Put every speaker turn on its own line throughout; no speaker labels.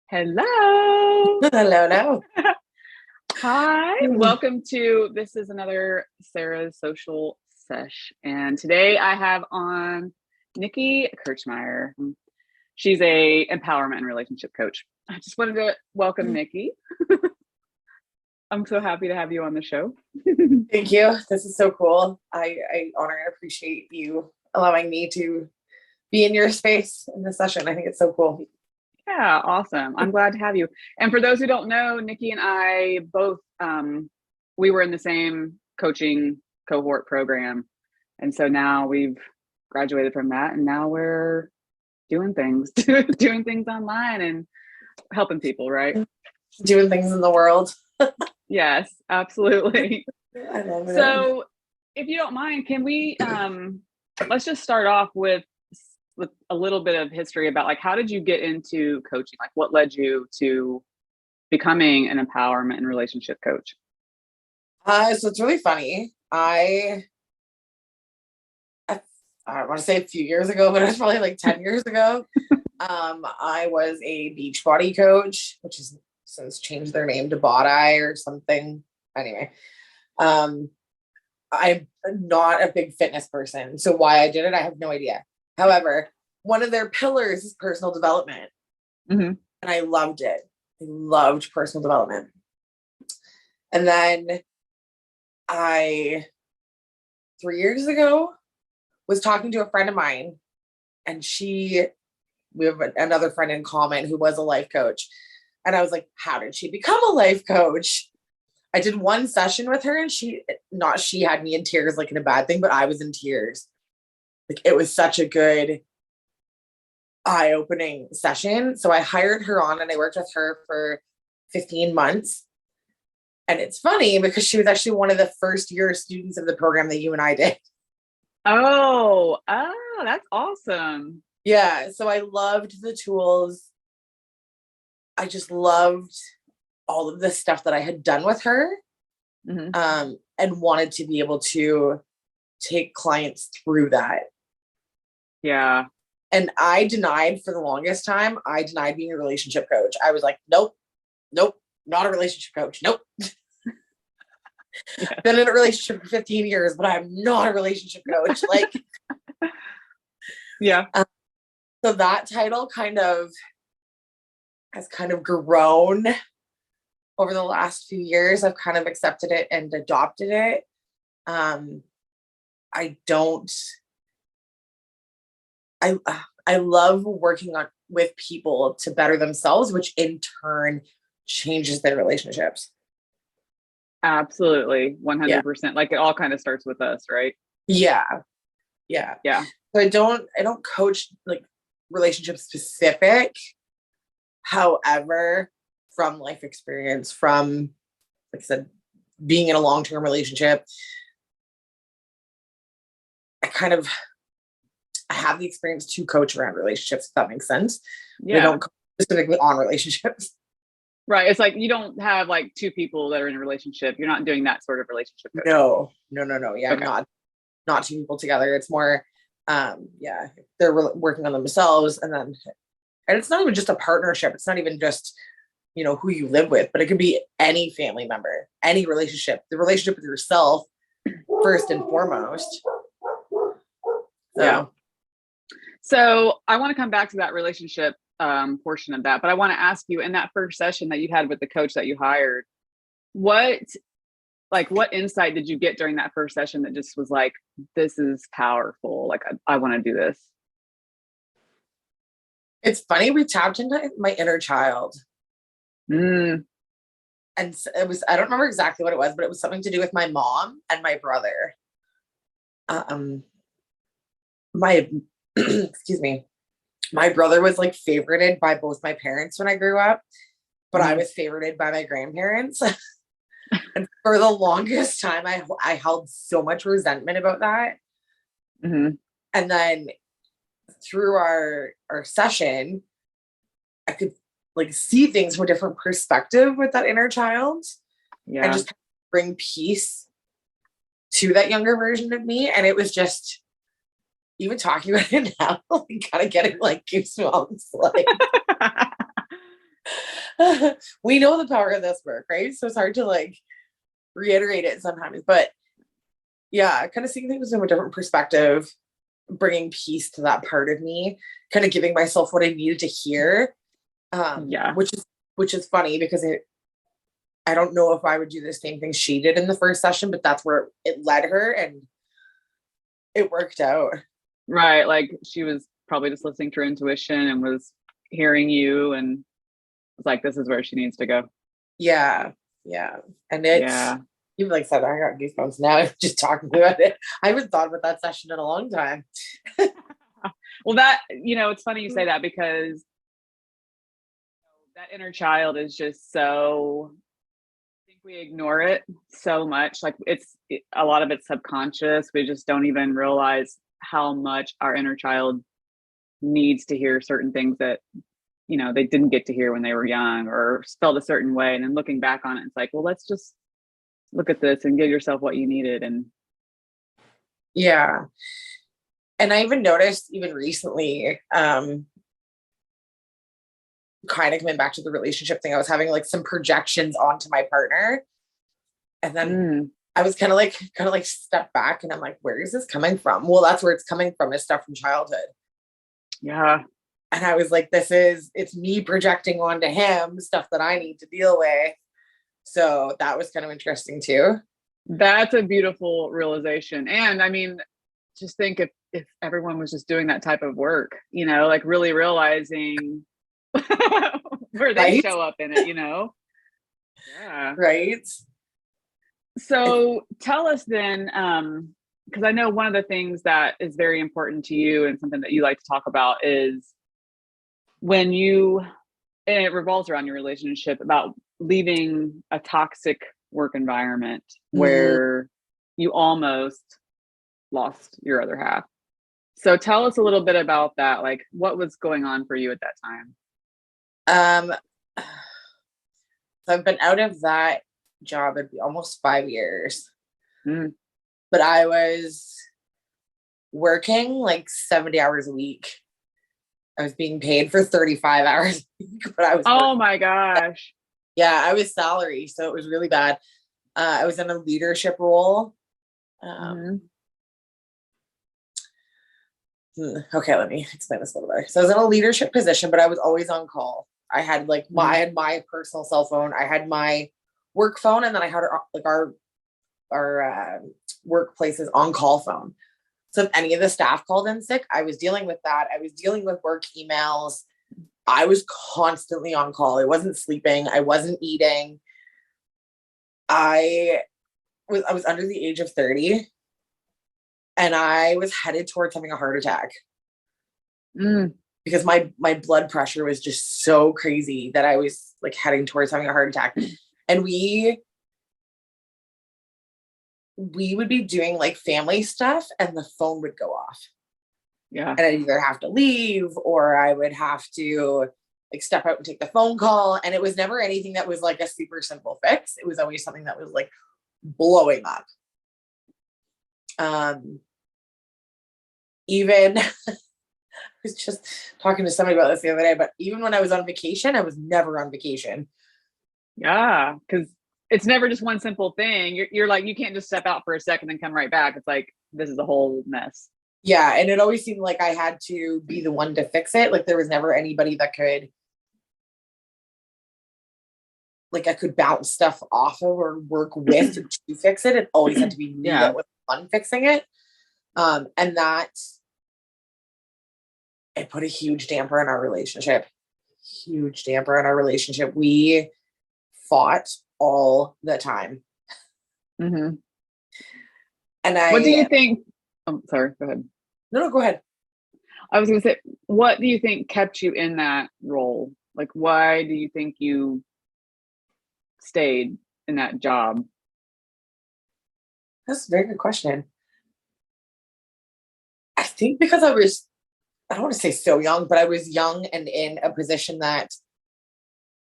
Hello.
Hello, no.
Hi. Welcome to this is another Sarah's Social Sesh. And today I have on Nicki Kirchmayer. She's a empowerment and relationship coach. I just wanted to welcome Nicki. I'm so happy to have you on the show.
Thank you. This is so cool. I honor and appreciate you allowing me to be in your space in this session. I think it's so cool.
Yeah, awesome. I'm glad to have you. And for those who don't know, Nicki and I both, we were in the same coaching cohort program. And so now we've graduated from that and now we're doing things, doing things online and helping people, right?
Doing things in the world.
Yes, absolutely.
I love it.
So if you don't mind, can we, let's just start off with a little bit of history about like, how did you get into coaching? Like what led you to becoming an empowerment and relationship coach?
So it's really funny. I don't want to say a few years ago, but it was probably like 10 years ago. I was a Beachbody coach, which has since changed their name to Body or something. Anyway, I'm not a big fitness person. So why I did it, I have no idea. However, one of their pillars is personal development.
Mm-hmm.
And I loved it. I loved personal development. And then 3 years ago, was talking to a friend of mine, and we have another friend in common who was a life coach. And I was like, how did she become a life coach? I did one session with her and she had me in tears, like in a bad thing, but I was in tears. Like it was such a good eye-opening session. So I hired her on and I worked with her for 15 months. And it's funny because she was actually one of the first year students of the program that you and I did.
Oh, that's awesome.
Yeah. So I loved the tools. I just loved all of the stuff that I had done with her.
Mm-hmm.
And wanted to be able to take clients through that.
Yeah.
And I denied for the longest time. I denied being a relationship coach. I was like, nope, not a relationship coach. Nope.
Yeah.
Been in a relationship for 15 years, but I'm not a relationship coach. Like,
yeah.
So that title has kind of grown over the last few years. I've kind of accepted it and adopted it. I love working with people to better themselves, which in turn changes their relationships.
Absolutely. 100%. Yeah. Like it all kind of starts with us, right?
Yeah.
So
I don't coach like relationship specific. However, from life experience, from, like I said, being in a long-term relationship, I have the experience to coach around relationships, if that makes sense.
Yeah.
I don't coach specifically on relationships.
Right. It's like you don't have like two people that are in a relationship. You're not doing that sort of relationship coaching.
No. Yeah, okay. Not two people together. It's more, they're working on themselves, and it's not even just a partnership. It's not even just, who you live with, but it could be any family member, any relationship, the relationship with yourself first and foremost.
Yeah. So I want to come back to that relationship portion of that, but I want to ask you, in that first session that you had with the coach that you hired, what insight did you get during that first session that just was like, this is powerful? Like, I want to do this.
It's funny. We tapped into my inner child. And it was, I don't remember exactly what it was, but it was something to do with my mom and my brother. Excuse me. My brother was like favorited by both my parents when I grew up, but I was favorited by my grandparents. And for the longest time, I held so much resentment about that.
Mm-hmm.
And then through our session, I could like see things from a different perspective with that inner child. Yeah. And just bring peace to that younger version of me. And it was just, even talking about it now, like, gotta get it like goosebumps. Like, We know the power of this work, right? So it's hard to like reiterate it sometimes, but yeah, kind of seeing things from a different perspective, bringing peace to that part of me, kind of giving myself what I needed to hear.
Yeah.
Which is funny because I don't know if I would do the same thing she did in the first session, but that's where it led her and it worked out.
Right. Like she was probably just listening to her intuition and was hearing you and was like, this is where she needs to go.
Yeah. Yeah. And it's, even like said, I got goosebumps now just talking about it. I haven't thought about that session in a long time.
Well, that, it's funny you say that because that inner child is just so, I think we ignore it so much. Like a lot of it's subconscious. We just don't even realize how much our inner child needs to hear certain things that, they didn't get to hear when they were young or felt a certain way. And then looking back on it, it's like, well, let's just look at this and give yourself what you needed. And
yeah. And I even noticed even recently, kind of coming back to the relationship thing, I was having like some projections onto my partner. And then I was kind of like step back and I'm like, where is this coming from? Well, that's where it's coming from, is stuff from childhood.
Yeah.
And I was like, it's me projecting onto him stuff that I need to deal with. So that was kind of interesting too.
That's a beautiful realization. And I mean, just think if everyone was just doing that type of work, like really realizing where they show up in it, Yeah.
Right.
So tell us then, because I know one of the things that is very important to you and something that you like to talk about is when and it revolves around your relationship, about leaving a toxic work environment where you almost lost your other half. So tell us a little bit about that. Like, what was going on for you at that time?
So I've been out of that job it'd be almost 5 years. But I was working like 70 hours a week. I was being paid for 35 hours a week, but I was
my gosh.
Yeah, I was salary, so it was really bad. I was in a leadership role. Okay, let me explain this a little better. So I was in a leadership position, but I was always on call. I had like I had my personal cell phone, I had my work phone, and then I had our workplace's on-call phone. So if any of the staff called in sick, I was dealing with that. I was dealing with work emails. I was constantly on call. I wasn't sleeping. I wasn't eating. I was under the age of 30 and I was headed towards having a heart attack. Because my blood pressure was just so crazy that I was like heading towards having a heart attack. And we would be doing like family stuff and the phone would go off.
Yeah.
And I'd either have to leave or I would have to like step out and take the phone call. And it was never anything that was like a super simple fix. It was always something that was like blowing up. Even I was just talking to somebody about this the other day, but even when I was on vacation, I was never on vacation.
Yeah, because it's never just one simple thing. You're like, you can't just step out for a second and come right back. It's like, this is a whole mess.
Yeah. And it always seemed like I had to be the one to fix it. Like there was never anybody that could, like I could bounce stuff off of or work with to fix it. It always had to be me that was the one fixing it. And that it put a huge damper on our relationship. Huge damper on our relationship. We fought all the time. And
what do you think? Oh, sorry, go ahead.
No, go ahead.
I was going to say, what do you think kept you in that role? Like, why do you think you stayed in that job?
That's a very good question. I think because I don't want to say so young, but I was young and in a position that,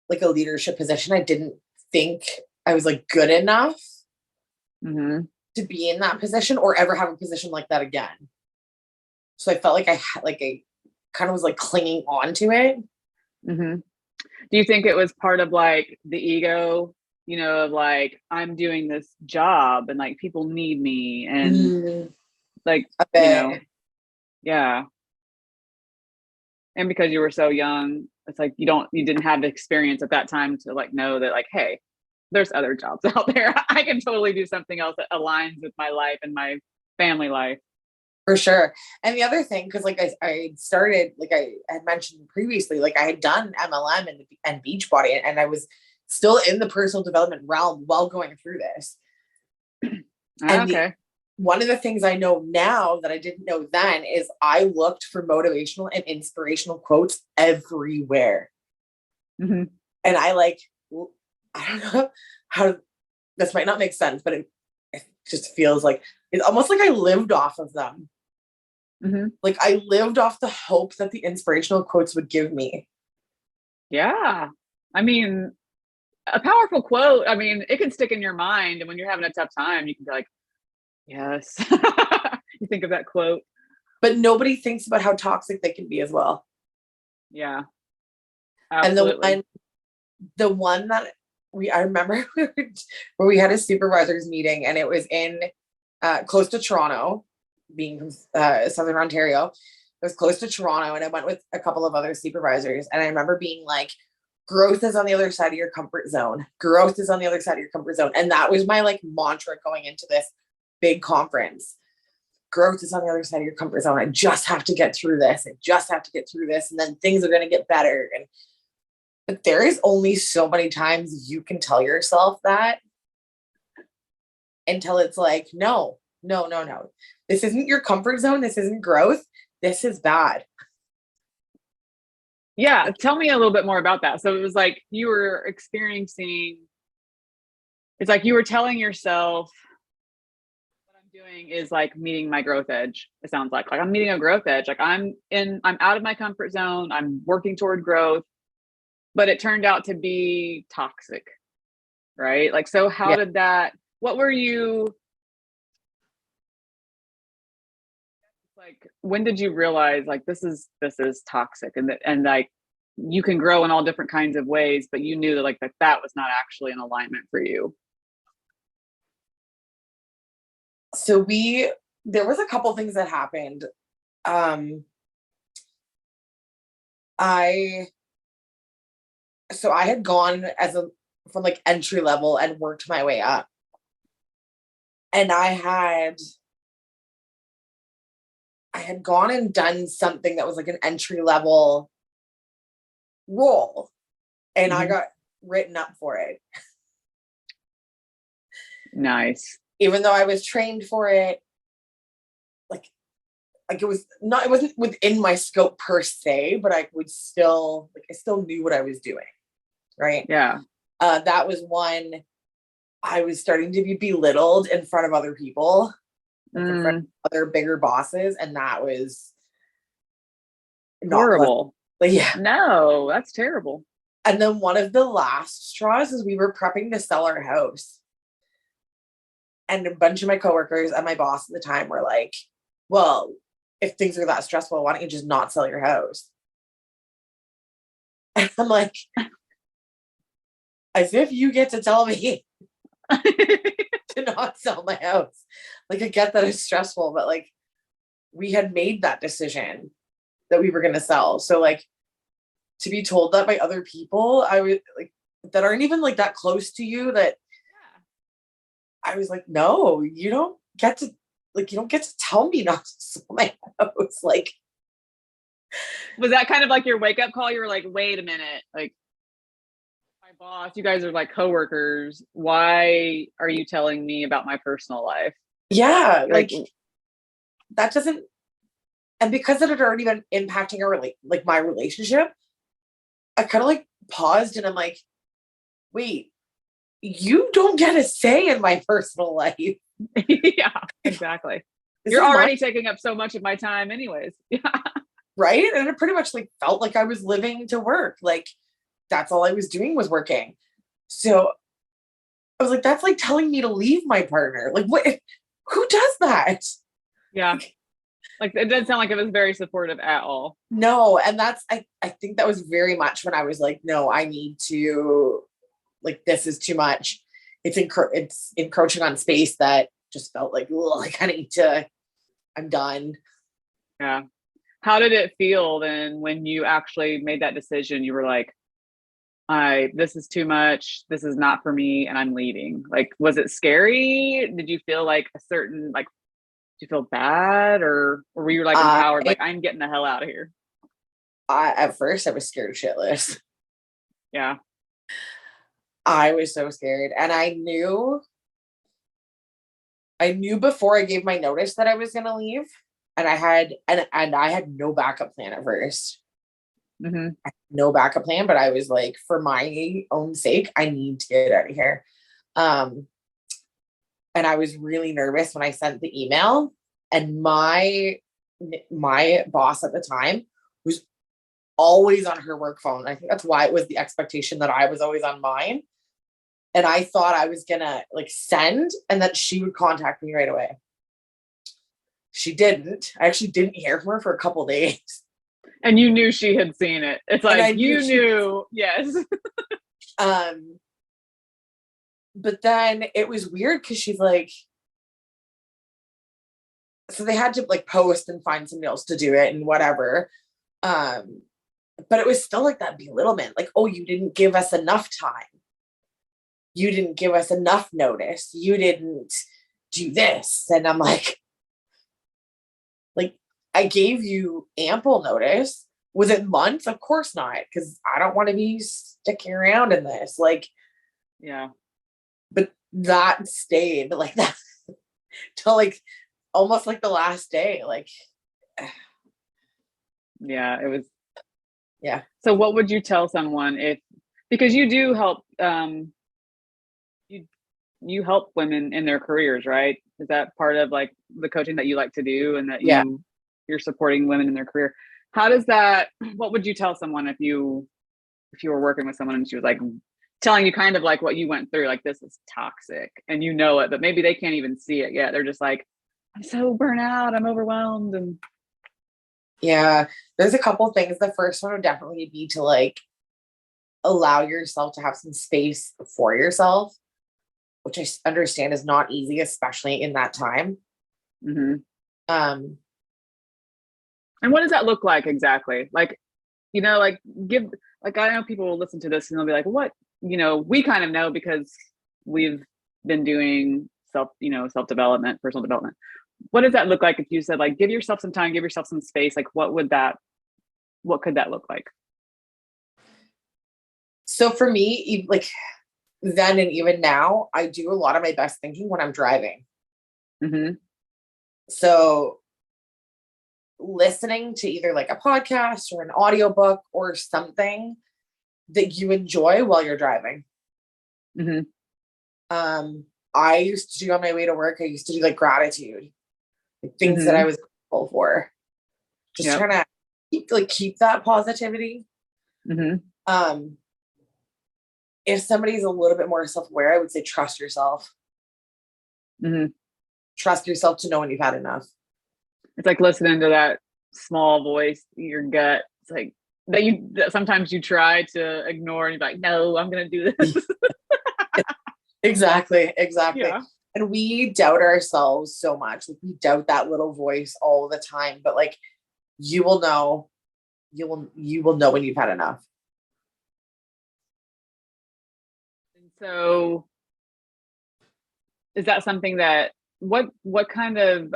like a leadership position, I didn't think I was like good enough to be in that position or ever have a position like that again. So I felt like I kind of was like clinging on to it.
Do you think it was part of like the ego, of like, I'm doing this job and like people need me and like,
a bit.
yeah. And because you were so young, it's like you didn't have the experience at that time to like know that like, hey, there's other jobs out there. I can totally do something else that aligns with my life and my family life.
For sure. And the other thing, because like I started, like I had mentioned previously, like I had done MLM and Beachbody, and I was still in the personal development realm while going through this. And
Okay.
One of the things I know now that I didn't know then is I looked for motivational and inspirational quotes everywhere.
Mm-hmm.
And I don't know how this might not make sense, but it just feels like it's almost like I lived off of them.
Mm-hmm.
Like I lived off the hope that the inspirational quotes would give me.
Yeah. I mean, a powerful quote, I mean, it can stick in your mind. And when you're having a tough time, you can be like, yes. You think of that quote.
But nobody thinks about how toxic they can be as well.
Yeah. Absolutely.
And the one that I remember where we had a supervisors meeting, and it was in close to Toronto, being from Southern Ontario. It was close to Toronto, and I went with a couple of other supervisors. And I remember being like, growth is on the other side of your comfort zone. Growth is on the other side of your comfort zone. And that was my like mantra going into this big conference. Growth is on the other side of your comfort zone. I just have to get through this. I just have to get through this. And then things are going to get better. But there is only so many times you can tell yourself that until it's like, no. This isn't your comfort zone. This isn't growth. This is bad.
Yeah. Tell me a little bit more about that. So it was like you were experiencing, it's like you were telling yourself, what I'm doing is like meeting my growth edge. It sounds like I'm meeting a growth edge. Like I'm out of my comfort zone. I'm working toward growth, but it turned out to be toxic. Right. Like, so how did that, what were you, like, when did you realize like this is toxic and like you can grow in all different kinds of ways, but you knew that like that was not actually an alignment for you?
So there was a couple things that happened. I had gone from like entry level and worked my way up. And I had gone and done something that was like an entry level role, and I got written up for it.
Nice.
Even though I was trained for it, like it wasn't within my scope per se, but I still knew what I was doing. Right.
Yeah.
That was one. I was starting to be belittled in front of other people, like in front of other bigger bosses. And that was
horrible.
Yeah.
No, that's terrible.
And then one of the last straws is we were prepping to sell our house. And a bunch of my coworkers and my boss at the time were like, well, if things are that stressful, why don't you just not sell your house? And I'm like, as if you get to tell me to not sell my house. Like, I get that it's stressful, but like we had made that decision that we were going to sell. So like to be told that by other people, I was like, that aren't even like that close to you, that I was like, no, you don't get to tell me not to sell my house. Like,
was that kind of like your wake up call? You were like, wait a minute, like, my boss, you guys are like coworkers. Why are you telling me about my personal life?
Yeah. Like that doesn't, and because it had already been impacting my relationship, I kind of like paused and I'm like, wait, you don't get a say in my personal life.
Yeah, exactly. You're already taking up so much of my time anyways. Yeah.
Right. And it pretty much like felt like I was living to work. Like that's all I was doing was working. So I was like, that's like telling me to leave my partner. Like what, who does that?
Yeah. Like, it doesn't sound like it was very supportive at all.
No. And I think that was very much when I was like, no, I need to, like, this is too much. It's encroaching on space that just felt like, I kind of need to, I'm done.
Yeah. How did it feel then when you actually made that decision? You were like, this is too much. This is not for me. And I'm leaving. Like, was it scary? Did you feel like a certain, like, do you feel bad or were you like empowered? Like, I'm getting the hell out of here.
At first I was scared shitless.
Yeah.
I was so scared. And I knew before I gave my notice that I was going to leave. And I had no backup plan at first.
Mm-hmm.
No backup plan, but I was like, for my own sake, I need to get out of here. And I was really nervous when I sent the email, and my boss at the time was always on her work phone. I think that's why it was the expectation that I was always on mine. And I thought I was gonna like send and that she would contact me right away. She didn't. I actually didn't hear from her for a couple of days.
And you knew she had seen it. It's like you knew, yes.
But then it was weird because she's like, so they had to like post and find somebody else to do it and whatever. But it was still like that belittlement, like, oh, you didn't give us enough time. You didn't give us enough notice. You didn't do this. And I'm like, I gave you ample notice. Was it months? Of course not, because I don't want to be sticking around in this. Like,
yeah.
But that stayed like that till like almost like the last day. Like,
yeah, it was.
Yeah.
So what would you tell someone because you do help, you help women in their careers, right? Is that part of like the coaching that you like to do and that you're supporting women in their career? How does that, what would you tell someone if you were working with someone and she was like telling you kind of like what you went through, like this is toxic and you know it, but maybe they can't even see it yet. They're just like, I'm so burnt out, I'm overwhelmed. And
yeah, there's a couple things. The first one would definitely be to like allow yourself to have some space for yourself, which I understand is not easy, especially in that time.
Mm-hmm. And what does that look like exactly? Like, like I know people will listen to this and they'll be like, what? We kind of know because we've been doing self-development, personal development. What does that look like if you said like, give yourself some time, give yourself some space? Like, what could that look like?
So for me, like then and even now, I do a lot of my best thinking when I'm driving.
Mm-hmm.
So listening to either like a podcast or an audiobook or something that you enjoy while you're driving.
Mm-hmm.
I used to do on my way to work, I used to do like gratitude, like things that I was grateful for. Just trying to keep that positivity.
Mm-hmm.
If somebody's a little bit more self-aware, I would say trust yourself.
Mm-hmm.
Trust yourself to know when you've had enough.
It's like listening to that small voice in your gut. It's like that sometimes you try to ignore and you're like, no, I'm going to do this.
Exactly.
Yeah.
And we doubt ourselves so much. Like we doubt that little voice all the time, but like you will know when you've had enough.
And so is that something that what kind of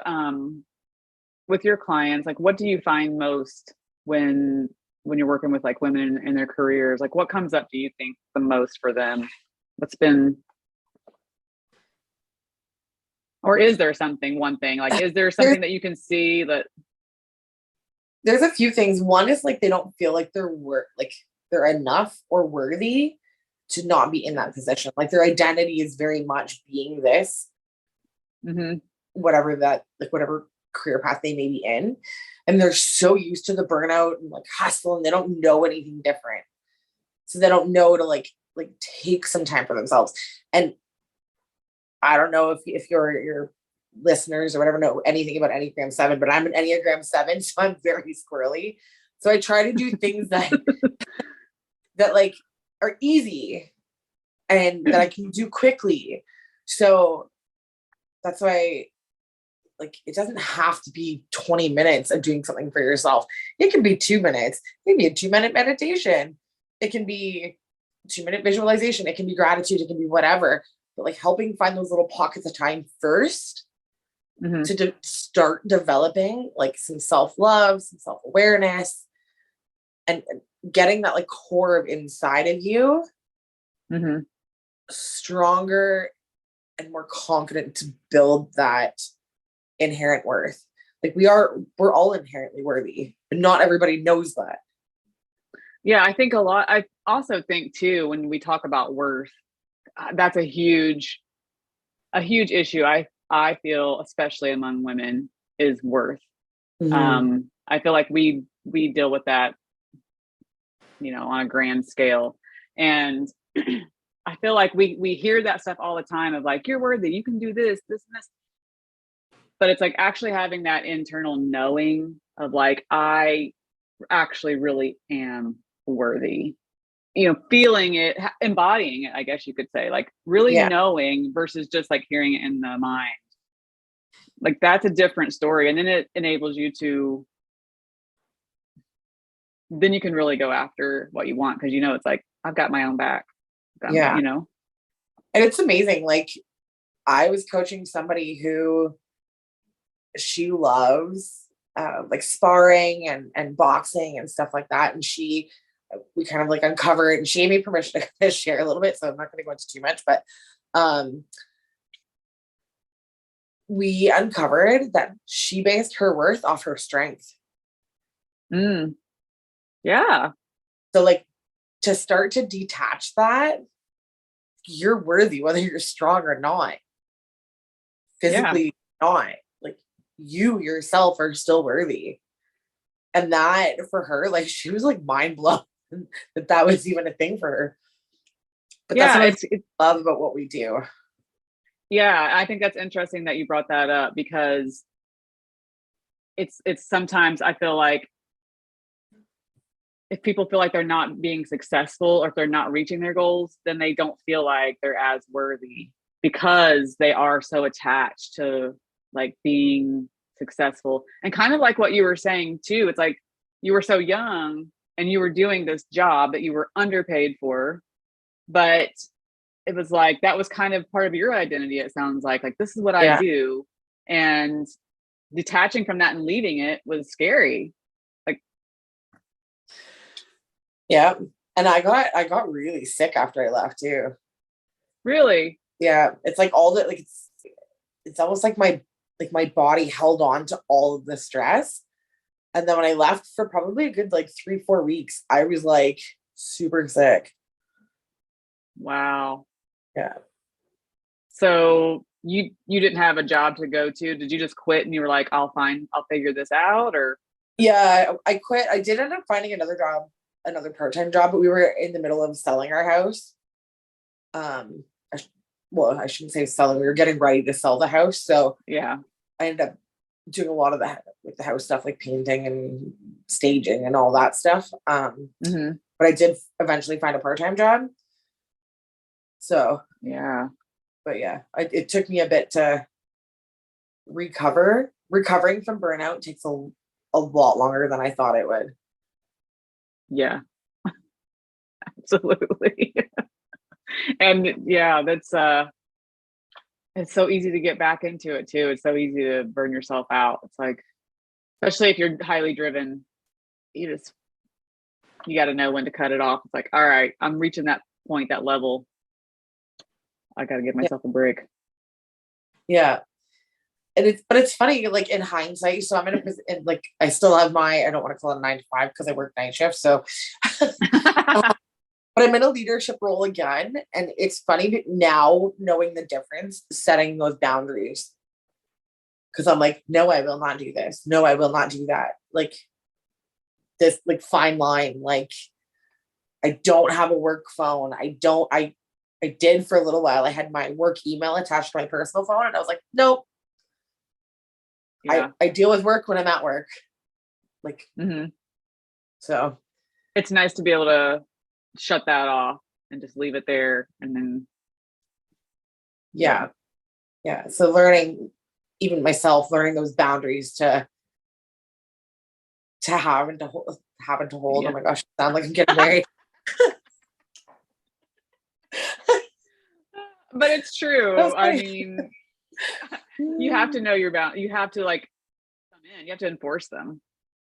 with your clients, like what do you find most when you're working with like women in their careers? Like what comes up, do you think, the most for them? What's been, or is there one thing, like is there something that you can see that?
There's a few things. One is like they don't feel like they're enough or worthy to not be in that position. Like their identity is very much being this, whatever career path they may be in. And they're so used to the burnout and like hustle, and they don't know anything different. So they don't know to like take some time for themselves. And I don't know if you're listeners or whatever know anything about Enneagram 7, but I'm an Enneagram 7, so I'm very squirrely. So I try to do things that like are easy and that I can do quickly. So that's why, like, it doesn't have to be 20 minutes of doing something for yourself. It can be 2 minutes. It can be a 2-minute meditation. It can be 2-minute visualization. It can be gratitude. It can be whatever. But like helping find those little pockets of time first to start developing like some self-love, some self-awareness, and getting that like core of inside of you stronger and more confident to build that inherent worth. Like we're all inherently worthy, but not everybody knows that.
Yeah, I think a lot. I also think too, when we talk about worth, that's a huge issue. I feel, especially among women, is worth. I feel like we deal with that, on a grand scale, and I feel like we hear that stuff all the time of like, you're worthy, you can do this, this, and this. But it's like actually having that internal knowing of like, I actually really am worthy, feeling it, embodying it, I guess you could say, like really knowing versus just like hearing it in the mind. Like that's a different story. And then it enables you to, then you can really go after what you want. Cause it's like, I've got my own back.
And it's amazing. Like I was coaching somebody who she loves like sparring and boxing and stuff like that. And we kind of like uncovered, and she gave me permission to share a little bit. So I'm not going to go into too much, but we uncovered that she based her worth off her strength.
Yeah.
So like to start to detach that, you're worthy, whether you're strong or not, physically not, like you yourself are still worthy. And that for her, like she was like mind blown that was even a thing for her. But that's what I love about what we do.
Yeah, I think that's interesting that you brought that up, because it's sometimes I feel like if people feel like they're not being successful or if they're not reaching their goals, then they don't feel like they're as worthy because they are so attached to like being successful. And kind of like what you were saying too, it's like you were so young and you were doing this job that you were underpaid for, but it was like that was kind of part of your identity. It sounds like this is what I do, and detaching from that and leaving it was scary.
Yeah. And I got really sick after I left too.
Really?
Yeah. It's like all that, like it's almost like my body held on to all of the stress. And then when I left for probably a good like 3-4 weeks, I was like super sick.
Wow.
Yeah.
So you didn't have a job to go to. Did you just quit and you were like, I'll figure this out? Or
yeah, I quit. I did end up finding another job, another part-time job, but we were in the middle of selling our house. I shouldn't say selling, we were getting ready to sell the house. So
yeah,
I ended up doing a lot of that, like the house stuff, like painting and staging and all that stuff. But I did eventually find a part-time job. So
yeah,
but yeah, it took me a bit to recover. Recovering from burnout takes a lot longer than I thought it would.
Yeah, absolutely. And yeah, that's it's so easy to get back into it too. It's so easy to burn yourself out. It's like, especially if you're highly driven, you got to know when to cut it off. It's like, all right, I'm reaching that point, that level. I got to give myself a break.
Yeah. And it's funny, like in hindsight. So I'm in a position, like I still have I don't want to call it a 9 to 5 because I work night shift. So, but I'm in a leadership role again. And it's funny now knowing the difference, setting those boundaries. Cause I'm like, no, I will not do this. No, I will not do that. Like this, like fine line. Like I don't have a work phone. I did for a little while. I had my work email attached to my personal phone and I was like, nope, I deal with work when I'm at work. Like, so
it's nice to be able to shut that off and just leave it there. And then,
yeah. So learning, even myself, learning those boundaries to having to hold. Oh my gosh, I sound like I'm getting married.
But it's true. I mean, you have to know your bound. You have to like come in. You have to enforce them.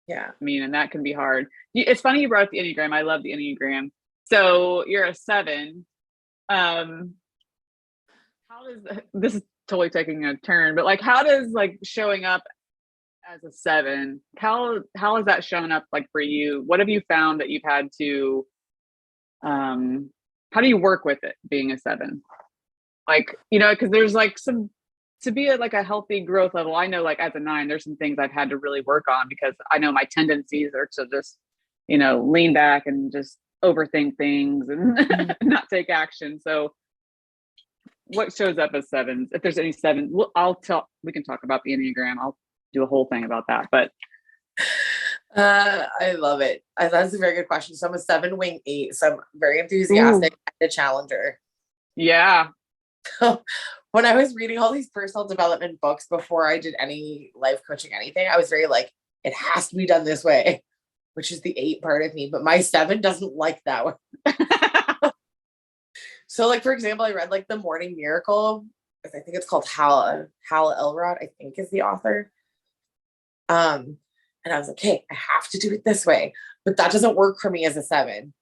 Yeah.
I mean, and that can be hard. It's funny you brought up the Enneagram. I love the Enneagram. So you're a 7. How does this is totally taking a turn, but like, how does like showing up as a 7, how has that shown up like for you? What have you found that you've had to, how do you work with it being a 7? Like, you know, because there's like some, to be at like a healthy growth level, I know like as a 9, there's some things I've had to really work on because I know my tendencies are to just, you know, lean back and just overthink things and not take action. So what shows up as 7s? If there's any 7, we can talk about the Enneagram. I'll do a whole thing about that, but.
I love it. That's a very good question. So I'm a 7 wing 8. So I'm very enthusiastic and a challenger.
Yeah.
When I was reading all these personal development books before I did any life coaching, anything, I was very like, it has to be done this way, which is the 8 part of me. But my 7 doesn't like that one. So like, for example, I read like The Morning Miracle. I think it's called Hal Elrod, I think is the author. And I was like, hey, I have to do it this way. But that doesn't work for me as a 7.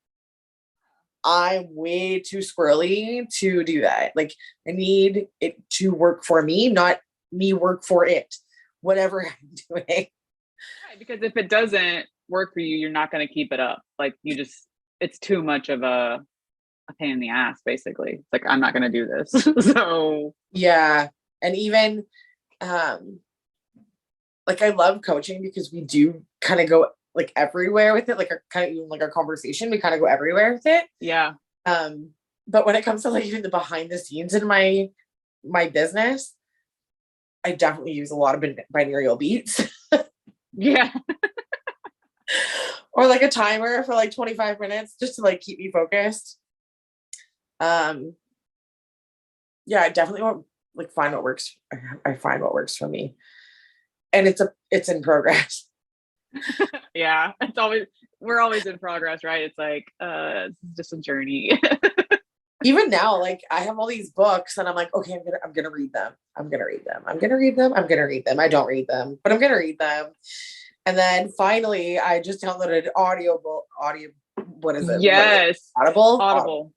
I'm way too squirrely to do that. Like, I need it to work for me, not me work for it, whatever I'm doing.
Right, because if it doesn't work for you, you're not going to keep it up. Like it's too much of a pain in the ass, basically. It's like, I'm not going to do this. So
yeah. And even, like I love coaching because we do kind of go like everywhere with it, like our conversation, we kind of go everywhere with it.
Yeah.
But when it comes to like even the behind the scenes in my business, I definitely use a lot of binaural beats.
Yeah.
Or like a timer for like 25 minutes just to like keep me focused. Yeah, I definitely want like find what works. I find what works for me. And it's in progress.
Yeah, we're always in progress, right? It's like it's just a journey.
Even now, like I have all these books and I'm like, okay, I'm gonna read them. I don't read them, but I'm gonna read them. And then finally I just downloaded audio, what is it?
Yes.
Audible.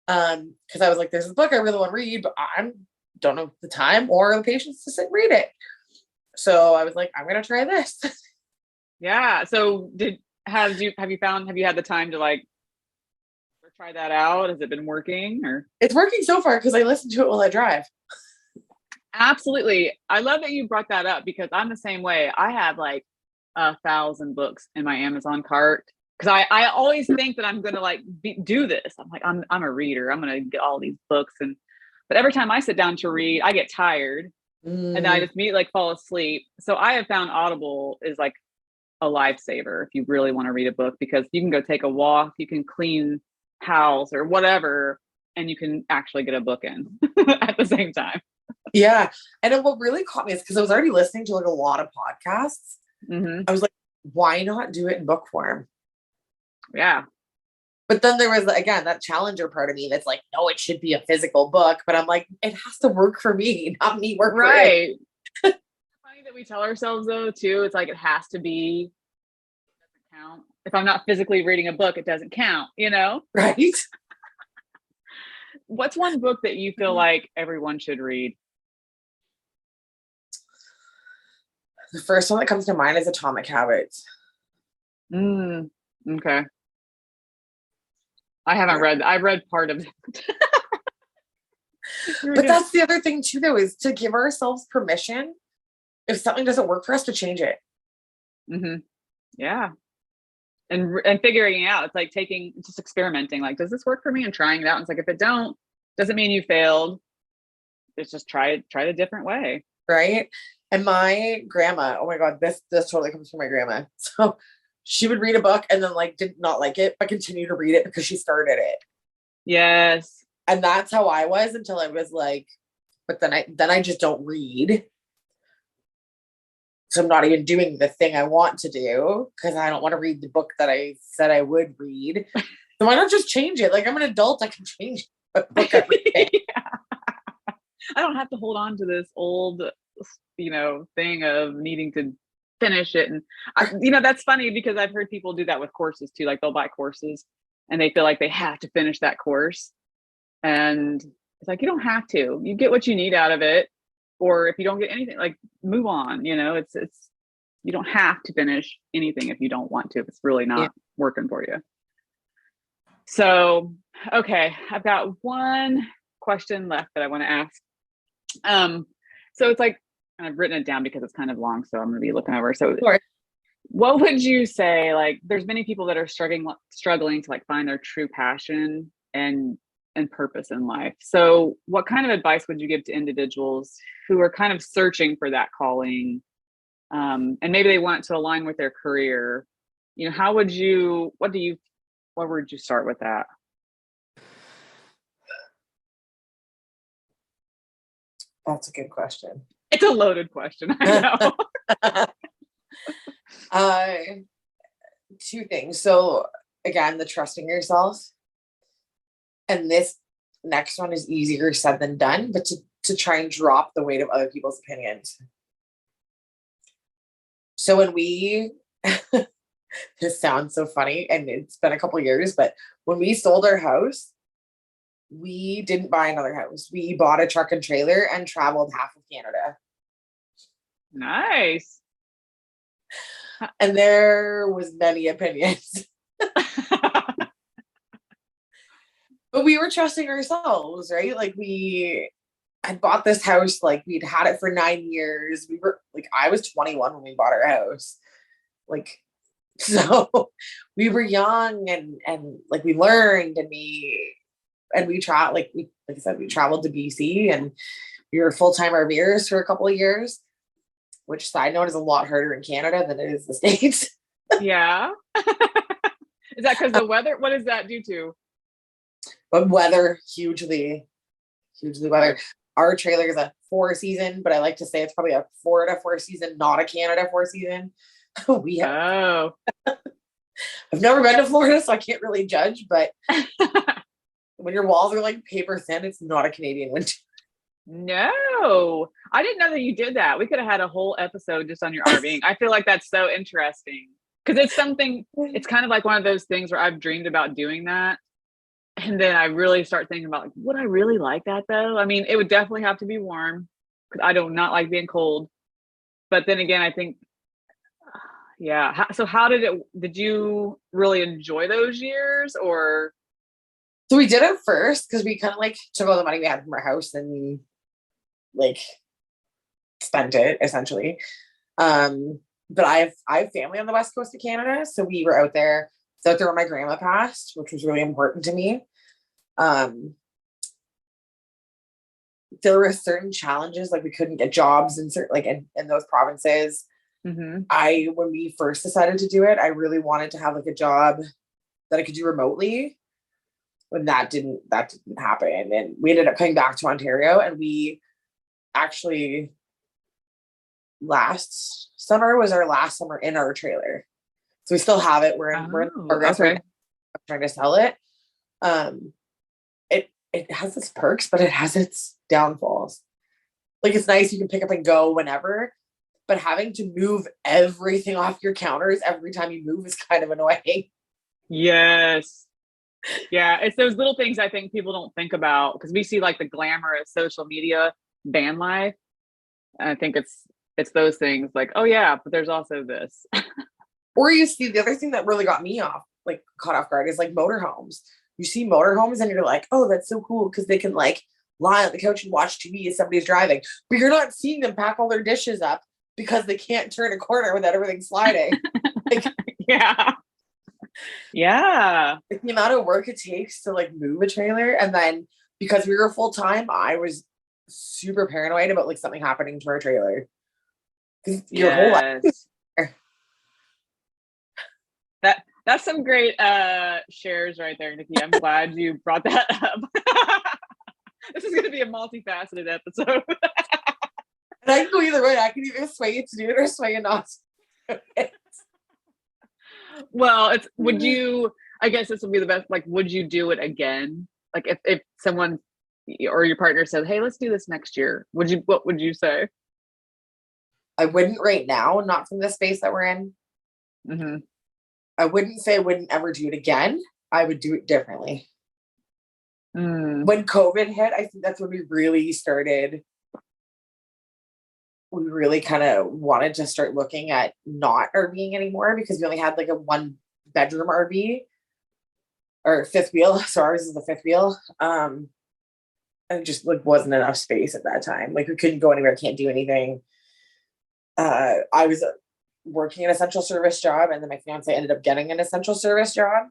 Because I was like, there's a book I really want to read, but I don't know the time or the patience to sit and read it. So I was like, I'm gonna try this.
Yeah. So have you had the time to like try that out? Has it been working or?
It's working so far because I listen to it while I drive.
Absolutely. I love that you brought that up because I'm the same way. I have like 1,000 books in my Amazon cart because I always think that I'm going to like do this. I'm like, I'm a reader. I'm going to get all these books. But every time I sit down to read, I get tired and then I just immediately like fall asleep. So I have found Audible is like a lifesaver if you really want to read a book because you can go take a walk, you can clean house or whatever, and you can actually get a book in at the same time.
Yeah. And then what really caught me is because I was already listening to like a lot of podcasts. I was like, why not do it in book form?
Yeah. But
then there was, again, that challenger part of me that's like, no, it should be a physical book. But I'm like, it has to work for me, not me work for it.
It's funny that we tell ourselves, though, too. It's like, it has to be, it doesn't count. If I'm not physically reading a book, it doesn't count, you know?
Right.
What's one book that you feel like everyone should read?
The first one that comes to mind is Atomic Habits.
Okay. I haven't read. I've read part of it.
But that's the other thing too, though, is to give ourselves permission if something doesn't work for us to change it.
Yeah. And figuring it out. It's like just experimenting. Like, does this work for me? And trying it out. And it's like, if it doesn't mean you failed. It's just try it a different way.
Right. And my grandma, oh my God, this totally comes from my grandma. So she would read a book and then like did not like it, but continue to read it because she started it.
Yes.
And that's how I was until I was like, but then I just don't read. So I'm not even doing the thing I want to do because I don't want to read the book that I said I would read. So why not just change it? Like, I'm an adult, I can change a book every day.
I don't have to hold on to this old, thing of needing to finish it. And that's funny because I've heard people do that with courses too. Like they'll buy courses and they feel like they have to finish that course. And it's like, you don't have to. You get what you need out of it. Or if you don't get anything, like move on. It's you don't have to finish anything if you don't want to, if it's really not working for you. So, okay, I've got one question left that I want to ask. So it's like, I've written it down because it's kind of long, so I'm going to be looking over. So what would you say, like, there's many people that are struggling to like find their true passion and purpose in life. So what kind of advice would you give to individuals who are kind of searching for that calling, and maybe they want to align with their career? Where would you start with that?
That's a good question.
It's a loaded question. I
know. Two things. So again, the trusting yourself. And this next one is easier said than done, but to try and drop the weight of other people's opinions. So when this sounds so funny and it's been a couple of years, but when we sold our house, we didn't buy another house. We bought a truck and trailer and traveled half of Canada.
Nice.
And there was many opinions. But we were trusting ourselves, right? Like we had bought this house, like we'd had it for 9 years. We were like, I was 21 when we bought our house. Like, so we were young and like we learned and we traveled, like I said, we traveled to BC and we were full-time RVers for a couple of years, which side note is a lot harder in Canada than it is the States.
Yeah. Is that because the weather? What does that do to?
But weather, hugely weather. Our trailer is a 4-season, but I like to say it's probably a Florida 4-season, not a Canada 4-season. I've never been to Florida, so I can't really judge, but when your walls are like paper thin, it's not a Canadian winter.
No, I didn't know that you did that. We could have had a whole episode just on your RVing. I feel like that's so interesting because it's kind of like one of those things where I've dreamed about doing that. And then I really start thinking about like, would I really like that though? I mean, it would definitely have to be warm because I do not like being cold. But then again, I think, yeah. So how did you really enjoy those years or?
So we did it first because we kind of like took all the money we had from our house and like spent it essentially. But I have family on the west coast of Canada, so we were out there. So out there when my grandma passed, which was really important to me. There were certain challenges, like we couldn't get jobs in certain, like in those provinces.
Mm-hmm.
When we first decided to do it, I really wanted to have like a job that I could do remotely. When that didn't happen, and we ended up coming back to Ontario, and we actually last summer was our last summer in our trailer. So we still have it. We're in progress. Okay. We're trying to sell it. It has its perks, but it has its downfalls. Like it's nice you can pick up and go whenever, but having to move everything off your counters every time you move is kind of annoying.
Yes. Yeah, it's those little things I think people don't think about because we see like the glamorous social media van life. And I think it's those things like, oh yeah, but there's also this.
Or you see the other thing that really got me caught off guard is like motorhomes. You see motorhomes and you're like, oh, that's so cool because they can like lie on the couch and watch TV as somebody's driving. But you're not seeing them pack all their dishes up because they can't turn a corner without everything sliding. Like,
yeah. Yeah.
The amount of work it takes to like move a trailer. And then because we were full time, I was super paranoid about like something happening to our trailer. Your whole life.
Yes. That's some great shares right there, Nicki. I'm glad you brought that up. This is going to be a multifaceted episode.
And I can go either way. I can either sway you to do it or sway you not to do it.
Well, would you, I guess this would be the best, like, would you do it again? Like if someone or your partner said, hey, let's do this next year, what would you say?
I wouldn't right now, not from the space that we're in.
Mm-hmm.
I wouldn't say I wouldn't ever do it again. I would do it differently. When COVID hit, I think that's when we really started. We really kind of wanted to start looking at not RVing anymore, because we only had like a 1-bedroom RV or fifth wheel. So ours is the fifth wheel. And it just like wasn't enough space at that time. Like we couldn't go anywhere, can't do anything. I was working an essential service job, and then my fiance ended up getting an essential service job.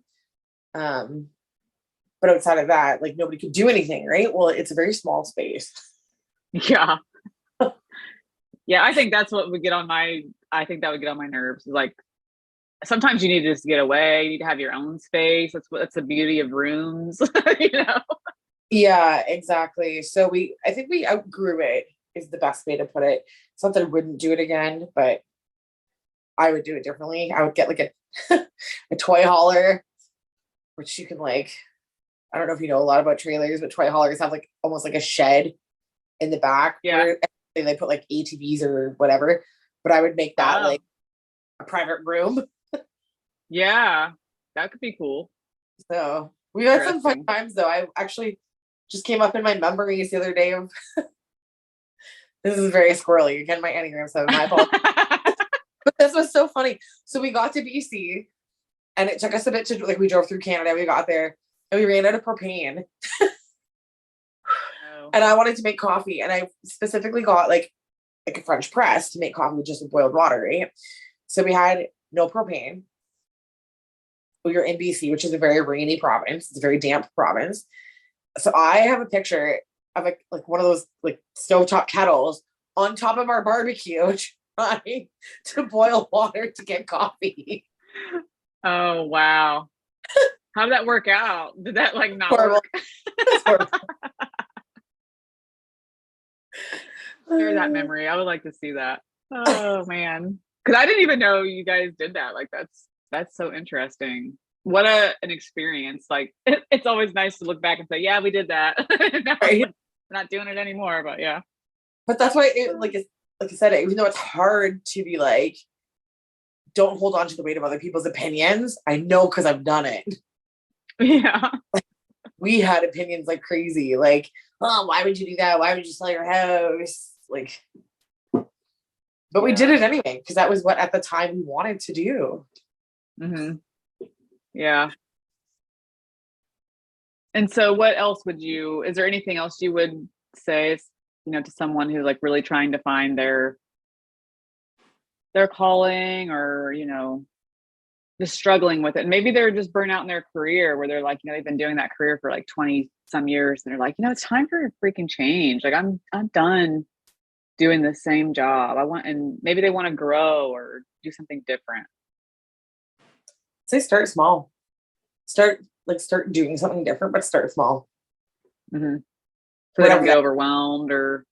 But outside of that, like nobody could do anything, right? Well, it's a very small space.
Yeah. Yeah, I think that's what would get on my, I think that would get on my nerves. Like sometimes you need to just get away. You need to have your own space. That's the beauty of rooms, you know?
Yeah, exactly. So I think we outgrew it, is the best way to put it. It's not that I wouldn't do it again, but I would do it differently. I would get like a toy hauler, which you can like, I don't know if you know a lot about trailers, but toy haulers have like almost like a shed in the back.
Yeah.
Where they put like ATVs or whatever, but I would make that like a private room.
Yeah, that could be cool.
So we had some fun times though. I actually just came up in my memories the other day of this is very squirrely. Again, my Enneagram 7, my fault. But this was so funny. So we got to BC and it took us a bit to, like, we drove through Canada, we got there and we ran out of propane. And I wanted to make coffee, and I specifically got like a French press to make coffee with just boiled water, right? So we had no propane. We were in BC, which is a very rainy province. It's a very damp province. So I have a picture of like one of those like stovetop kettles on top of our barbecue trying to boil water to get coffee.
Oh, wow. How did that work out? Did that like not work? Share that memory. I would like to see that. Oh man, because I didn't even know you guys did that. Like that's so interesting. What an experience. Like it's always nice to look back and say, yeah, we did that. No,
right?
we're not doing it anymore, but yeah.
But that's why like I said, even though it's hard to be like, don't hold on to the weight of other people's opinions. I know because I've done it.
Yeah.
Like, we had opinions like crazy. Like, oh, why would you do that? Why would you sell your house? Like, but we did it anyway, because that was what at the time we wanted to do.
Mm-hmm. Yeah. And so what else is there anything else you would say, you know, to someone who's like really trying to find their calling, or, you know, just struggling with it? And maybe they're just burnt out in their career, where they're like, you know, they've been doing that career for like 20 some years, and they're like, you know, it's time for a freaking change. Like I'm done doing the same job. And maybe they want to grow or do something different.
Say start small. Start doing something different, but start small.
Mm-hmm. So they don't get overwhelmed or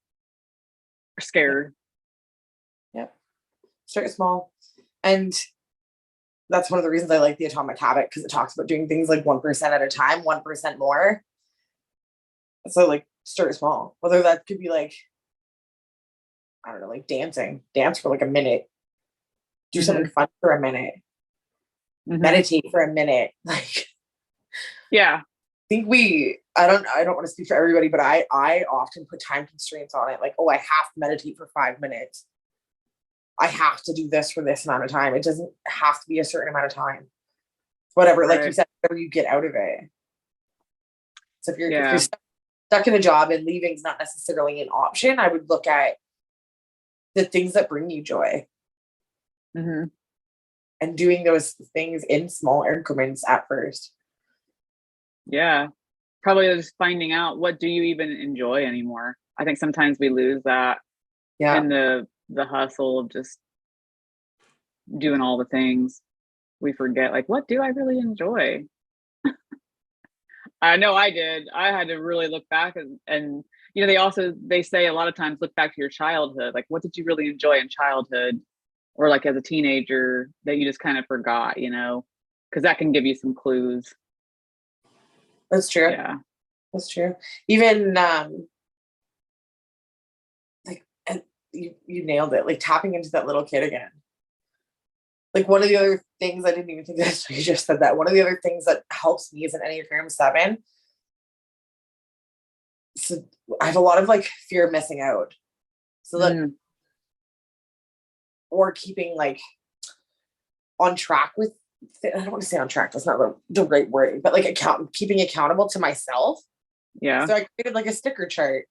scared.
Yep. Start small. And that's one of the reasons I like the Atomic Habit, because it talks about doing things like 1% at a time, 1% more. So like start small. Whether that could be like, I don't know, like dance for like a minute, do something fun for a minute, meditate for a minute. Like,
yeah,
I think I don't want to speak for everybody, but I often put time constraints on it. Like, oh, I have to meditate for 5 minutes. I have to do this for this amount of time. It doesn't have to be a certain amount of time. Whatever, right. Like you said, whatever you get out of it. So if you're stuck in a job and leaving is not necessarily an option, I would look at the things that bring you joy.
Mm-hmm.
And doing those things in small increments at first.
Yeah. Probably just finding out, what do you even enjoy anymore? I think sometimes we lose that in the the hustle of just doing all the things, we forget, like, what do I really enjoy? I know I did. I had to really look back and they say a lot of times look back to your childhood. Like, what did you really enjoy in childhood or like as a teenager that you just kind of forgot, because that can give you some clues.
That's true.
Yeah.
That's true. Even like, and you nailed it. Like tapping into that little kid again. Like one of the other things, I didn't even think that you just said that. One of the other things that helps me is an Enneagram 7. So I have a lot of like fear of missing out. So that, or keeping like on track with, I don't want to say on track, that's not the right word, but like keeping accountable to myself.
Yeah.
So I created like a sticker chart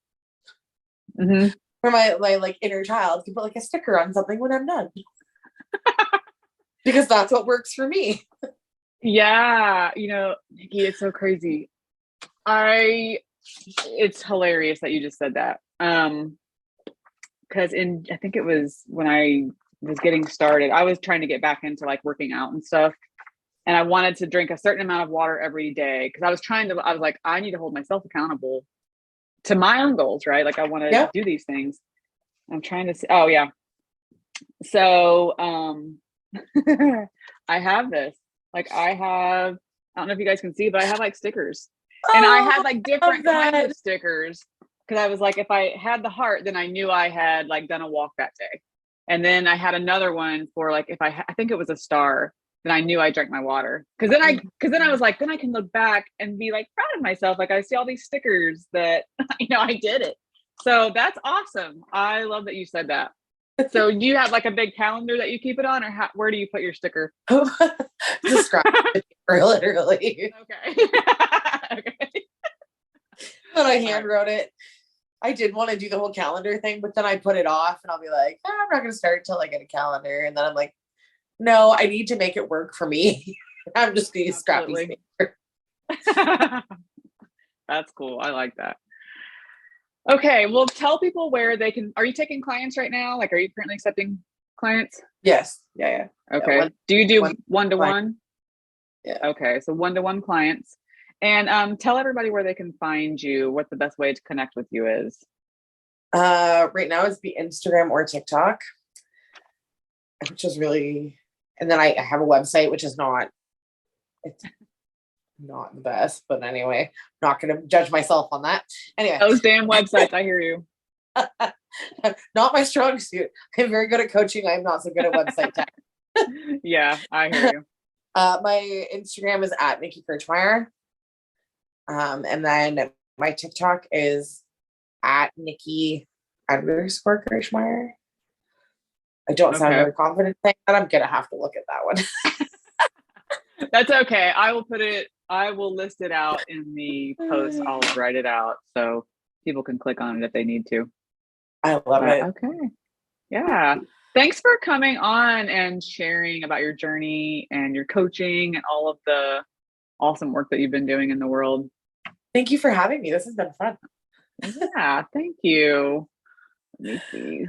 for
my like inner child to put like a sticker on something when I'm done. Because that's what works for me.
Yeah. Nicki, it's so crazy. It's hilarious that you just said that. Because I think it was when I was getting started, I was trying to get back into like working out and stuff. And I wanted to drink a certain amount of water every day because I was like, I need to hold myself accountable to my own goals, right? Like I want to do these things. I'm trying to see. Oh yeah. So, I have this, like I don't know if you guys can see, but I have like stickers and I had like different kinds of stickers. Cause I was like, if I had the heart, then I knew I had like done a walk that day. And then I had another one for like, if I think it was a star, then I knew I drank my water. Cause then I was like, then I can look back and be like proud of myself. Like I see all these stickers that, I did it. So that's awesome. I love that you said that. So do you have like a big calendar that you keep it on, or where do you put your sticker?
The scrap paper, literally.
Okay. Okay.
But I hand wrote it. I did want to do the whole calendar thing, but then I put it off and I'll be like, I'm not going to start until I get a calendar. And then I'm like, no, I need to make it work for me. I'm just going to use scrappy paper.
That's cool. I like that. Okay. Well, tell people where they can, are you taking clients right now? Like, are you currently accepting clients?
Yes. Yeah.
Okay.
Yeah,
do you do one-to-one?
Yeah.
Okay. So one-to-one clients. And tell everybody where they can find you, what the best way to connect with you is.
Right now it's be Instagram or TikTok, which is really, and then I have a website, which is it's not the best, but anyway, I'm not going to judge myself on that. Anyway.
Those damn websites, I hear you.
Not my strong suit. I'm very good at coaching. I'm not so good at website tech.
Yeah, I hear you.
My Instagram is at Nicki Kirchmayer. And then my TikTok is at Nicki_Kirchmayer. I don't sound very confident saying that. I'm going to have to look at that one.
That's okay. I will list it out in the post. I'll write it out so people can click on it if they need to.
I love it.
Okay. Yeah. Thanks for coming on and sharing about your journey and your coaching and all of the awesome work that you've been doing in the world.
Thank you for having me. This has been fun.
Yeah, thank you. Let me see.